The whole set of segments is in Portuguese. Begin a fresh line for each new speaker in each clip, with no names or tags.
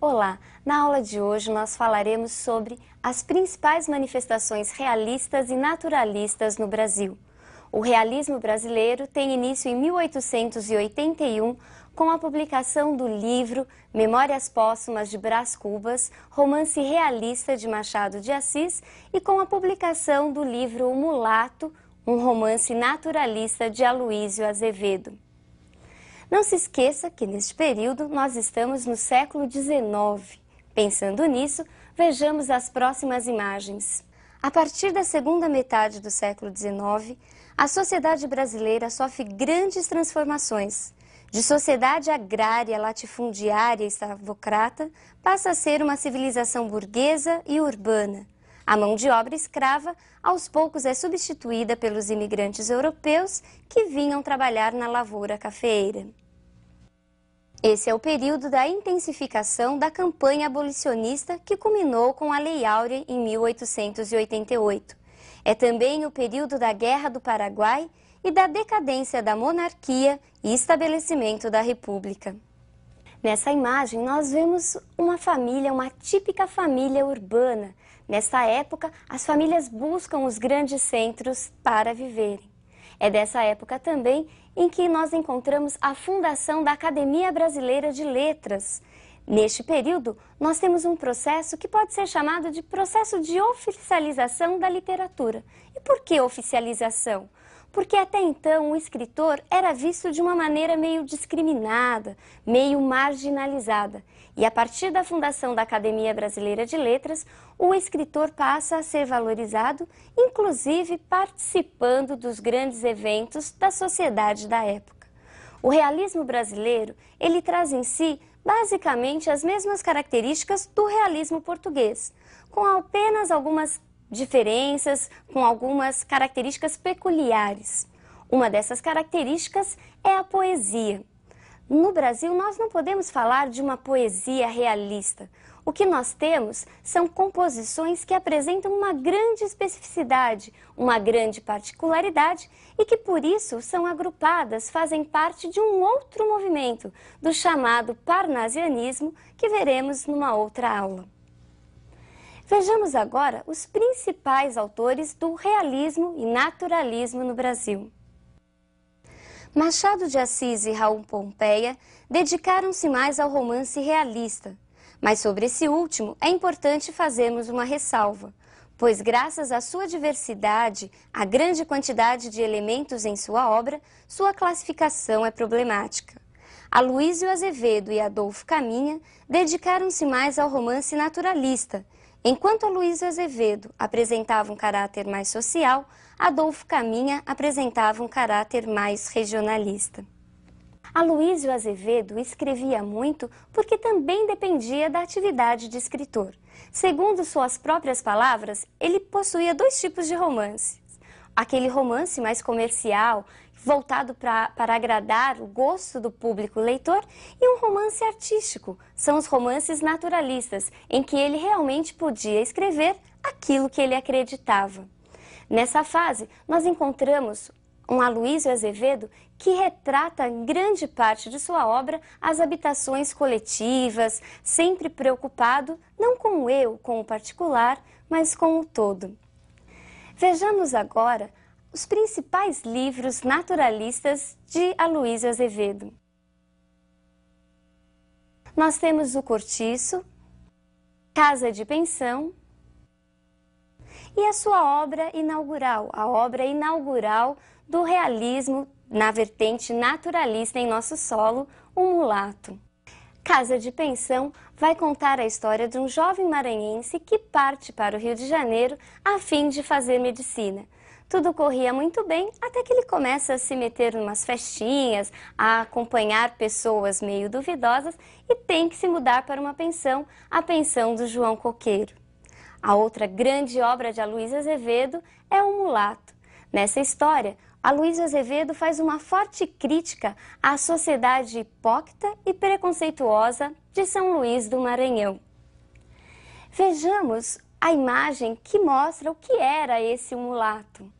Olá! Na aula de hoje nós falaremos sobre as principais manifestações realistas e naturalistas no Brasil. O realismo brasileiro tem início em 1881 com a publicação do livro Memórias Póstumas de Brás Cubas, romance realista de Machado de Assis, e com a publicação do livro O Mulato, um romance naturalista de Aloísio Azevedo. Não se esqueça que neste período nós estamos no século XIX. Pensando nisso, vejamos as próximas imagens. A partir da segunda metade do século XIX, a sociedade brasileira sofre grandes transformações. De sociedade agrária, latifundiária e escravocrata, passa a ser uma civilização burguesa e urbana. A mão de obra escrava, aos poucos, é substituída pelos imigrantes europeus que vinham trabalhar na lavoura cafeeira. Esse é o período da intensificação da campanha abolicionista que culminou com a Lei Áurea em 1888. É também o período da Guerra do Paraguai e da decadência da monarquia e estabelecimento da República. Nessa imagem nós vemos uma família, uma típica família urbana. Nesta época, as famílias buscam os grandes centros para viverem. É dessa época também em que nós encontramos a fundação da Academia Brasileira de Letras. Neste período, nós temos um processo que pode ser chamado de processo de oficialização da literatura. E por que oficialização? Porque até então o escritor era visto de uma maneira meio discriminada, meio marginalizada. E a partir da fundação da Academia Brasileira de Letras, o escritor passa a ser valorizado, inclusive participando dos grandes eventos da sociedade da época. O realismo brasileiro, ele traz em si basicamente as mesmas características do realismo português, com apenas algumas diferenças, com algumas características peculiares. Uma dessas características é a poesia. No Brasil, nós não podemos falar de uma poesia realista. O que nós temos são composições que apresentam uma grande especificidade, uma grande particularidade e que, por isso, são agrupadas, fazem parte de um outro movimento, do chamado parnasianismo, que veremos numa outra aula. Vejamos agora os principais autores do realismo e naturalismo no Brasil. Machado de Assis e Raul Pompeia dedicaram-se mais ao romance realista, mas sobre esse último é importante fazermos uma ressalva, pois graças à sua diversidade, à grande quantidade de elementos em sua obra, sua classificação é problemática. Aloísio Azevedo e Adolfo Caminha dedicaram-se mais ao romance naturalista. Enquanto Aloísio Azevedo apresentava um caráter mais social, Adolfo Caminha apresentava um caráter mais regionalista. Aloísio Azevedo escrevia muito porque também dependia da atividade de escritor. Segundo suas próprias palavras, ele possuía dois tipos de romances. Aquele romance mais comercial, voltado para agradar o gosto do público leitor, e um romance artístico, são os romances naturalistas, em que ele realmente podia escrever aquilo que ele acreditava. Nessa fase, nós encontramos um Aloísio Azevedo que retrata em grande parte de sua obra as habitações coletivas, sempre preocupado não com o eu, com o particular, mas com o todo. Vejamos agora os principais livros naturalistas de Aloísio Azevedo. Nós temos O Cortiço, Casa de Pensão e a sua obra inaugural, a obra inaugural do realismo na vertente naturalista em nosso solo, O Mulato. Casa de Pensão vai contar a história de um jovem maranhense que parte para o Rio de Janeiro a fim de fazer medicina. Tudo corria muito bem até que ele começa a se meter em umas festinhas, a acompanhar pessoas meio duvidosas e tem que se mudar para uma pensão, a pensão do João Coqueiro. A outra grande obra de Aloísio Azevedo é O Mulato. Nessa história, Aloísio Azevedo faz uma forte crítica à sociedade hipócrita e preconceituosa de São Luís do Maranhão. Vejamos a imagem que mostra o que era esse mulato.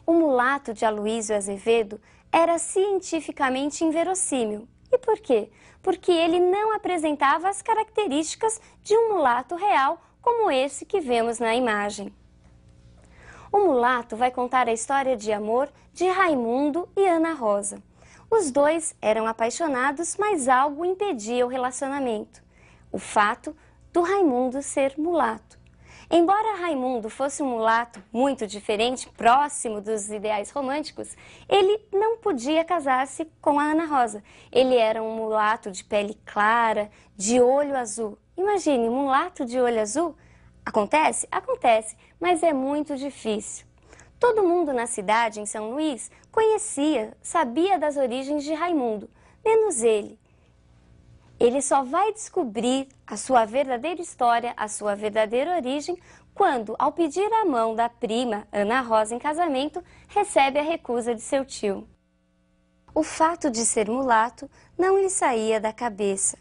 O Mulato de Aloísio Azevedo era cientificamente inverossímil. E E por quê? Porque ele não apresentava as características de um mulato real, como esse que vemos na imagem. O mulato vai contar a história de amor de Raimundo e Ana Rosa. Os dois eram apaixonados, mas algo impedia o relacionamento. O fato do Raimundo ser mulato. Embora Raimundo fosse um mulato muito diferente, próximo dos ideais românticos, ele não podia casar-se com a Ana Rosa. Ele era um mulato de pele clara, de olho azul. Imagine, um mulato de olho azul. Acontece? Acontece, mas é muito difícil. Todo mundo na cidade, em São Luís, conhecia, sabia das origens de Raimundo, menos ele. Ele só vai descobrir a sua verdadeira história, a sua verdadeira origem, quando, ao pedir a mão da prima, Ana Rosa, em casamento, recebe a recusa de seu tio. O fato de ser mulato não lhe saía da cabeça,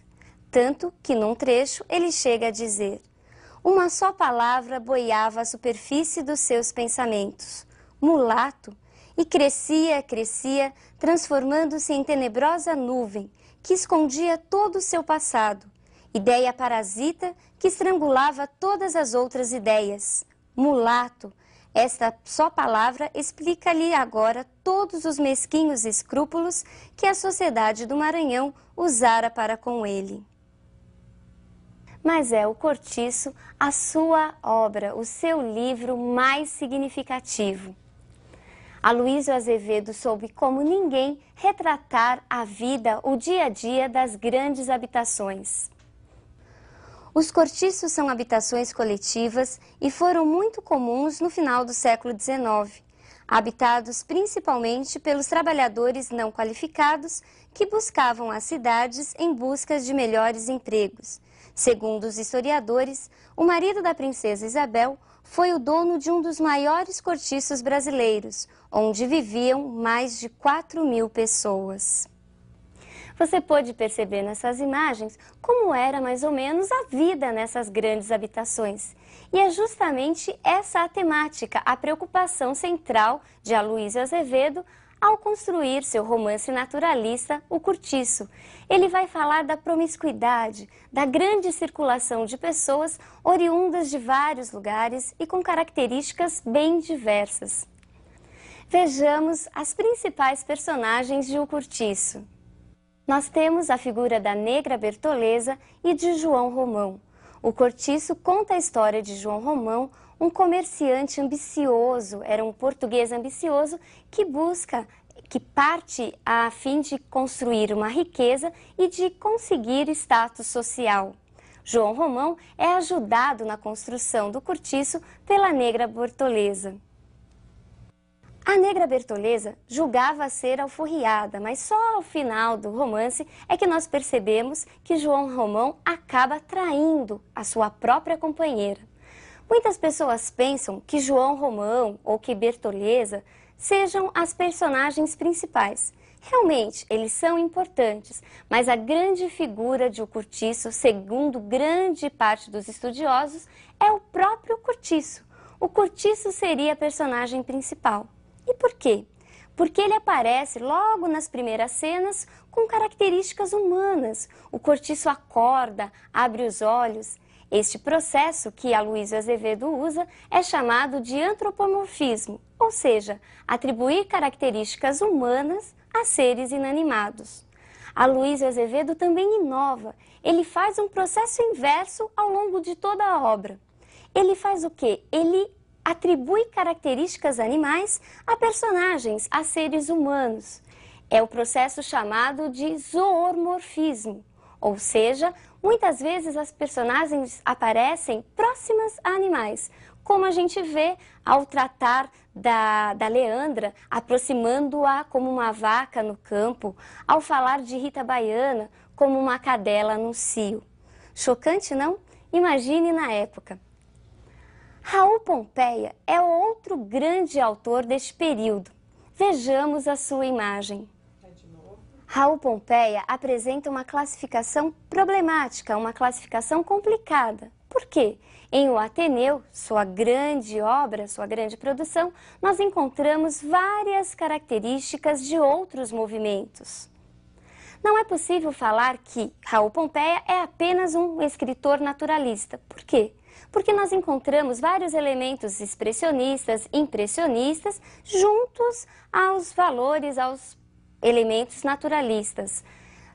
tanto que num trecho ele chega a dizer: uma só palavra boiava à superfície dos seus pensamentos, mulato, e crescia, crescia, transformando-se em tenebrosa nuvem, que escondia todo o seu passado, ideia parasita que estrangulava todas as outras ideias. Mulato, esta só palavra explica-lhe agora todos os mesquinhos escrúpulos que a sociedade do Maranhão usara para com ele. Mas é o Cortiço a sua obra, o seu livro mais significativo. Aloísio Azevedo soube como ninguém retratar a vida, o dia a dia das grandes habitações. Os cortiços são habitações coletivas e foram muito comuns no final do século XIX, habitados principalmente pelos trabalhadores não qualificados que buscavam as cidades em busca de melhores empregos. Segundo os historiadores, o marido da princesa Isabel foi o dono de um dos maiores cortiços brasileiros, onde viviam mais de 4.000 pessoas. Você pôde perceber nessas imagens como era mais ou menos a vida nessas grandes habitações. E é justamente essa a temática, a preocupação central de Aloísio Azevedo ao construir seu romance naturalista, O Cortiço. Ele vai falar da promiscuidade, da grande circulação de pessoas oriundas de vários lugares e com características bem diversas. Vejamos as principais personagens de O Cortiço. Nós temos a figura da Negra Bertoleza e de João Romão. O Cortiço conta a história de João Romão, um comerciante ambicioso, era um português ambicioso que parte a fim de construir uma riqueza e de conseguir status social. João Romão é ajudado na construção do cortiço pela Negra Bertoleza. A Negra Bertoleza julgava ser alforriada, mas só ao final do romance é que nós percebemos que João Romão acaba traindo a sua própria companheira. Muitas pessoas pensam que João Romão ou que Bertoleza sejam as personagens principais. Realmente, eles são importantes, mas a grande figura de O Cortiço, segundo grande parte dos estudiosos, é o próprio Cortiço. O Cortiço seria a personagem principal. E por quê? Porque ele aparece logo nas primeiras cenas com características humanas. O cortiço acorda, abre os olhos. Este processo que Aloísio Azevedo usa é chamado de antropomorfismo, ou seja, atribuir características humanas a seres inanimados. Aloísio Azevedo também inova. Ele faz um processo inverso ao longo de toda a obra. Ele faz o quê? Ele atribui características animais a personagens, a seres humanos. É o processo chamado de zoomorfismo, ou seja, muitas vezes as personagens aparecem próximas a animais, como a gente vê ao tratar da Leandra, aproximando-a como uma vaca no campo, ao falar de Rita Baiana como uma cadela no cio. Chocante, não? Imagine na época. Raul Pompeia é outro grande autor deste período. Vejamos a sua imagem. Raul Pompeia apresenta uma classificação problemática, uma classificação complicada. Por quê? Em O Ateneu, sua grande obra, sua grande produção, nós encontramos várias características de outros movimentos. Não é possível falar que Raul Pompeia é apenas um escritor naturalista. Por quê? Porque nós encontramos vários elementos expressionistas, impressionistas, juntos aos valores, aos elementos naturalistas.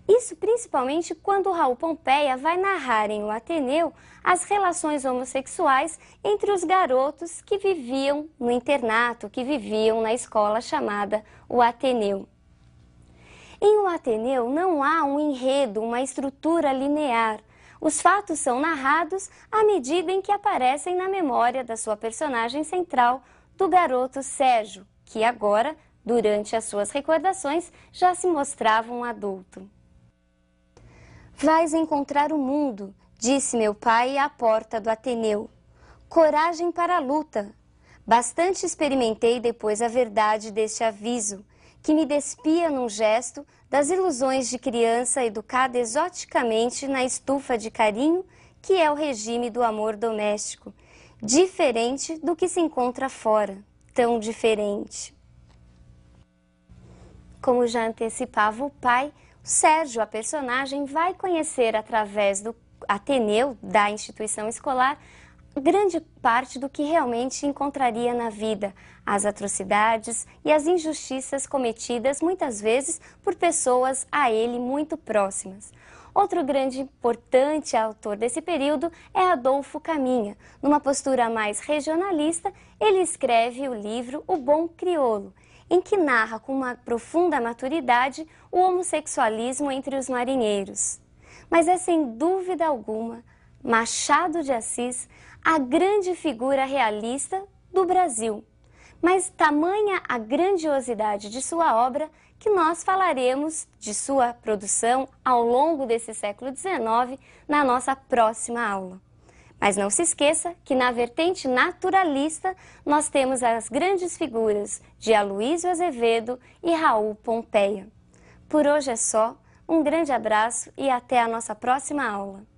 Isso principalmente quando Raul Pompeia vai narrar em O Ateneu as relações homossexuais entre os garotos que viviam no internato, que viviam na escola chamada O Ateneu. Em O Ateneu não há um enredo, uma estrutura linear. Os fatos são narrados à medida em que aparecem na memória da sua personagem central, do garoto Sérgio, que agora, durante as suas recordações, já se mostrava um adulto. Vais encontrar o mundo, disse meu pai à porta do Ateneu. Coragem para a luta. Bastante experimentei depois a verdade deste aviso, que me despia num gesto das ilusões de criança educada exoticamente na estufa de carinho que é o regime do amor doméstico, diferente do que se encontra fora, tão diferente. Como já antecipava o pai, Sérgio, a personagem, vai conhecer através do Ateneu, da instituição escolar, grande parte do que realmente encontraria na vida, as atrocidades e as injustiças cometidas muitas vezes por pessoas a ele muito próximas. Outro grande importante autor desse período é Adolfo Caminha. Numa postura mais regionalista, ele escreve o livro O Bom Crioulo, em que narra com uma profunda maturidade o homossexualismo entre os marinheiros. Mas é sem dúvida alguma Machado de Assis a grande figura realista do Brasil. Mas tamanha a grandiosidade de sua obra que nós falaremos de sua produção ao longo desse século XIX na nossa próxima aula. Mas não se esqueça que na vertente naturalista nós temos as grandes figuras de Aloísio Azevedo e Raul Pompeia. Por hoje é só, um grande abraço e até a nossa próxima aula.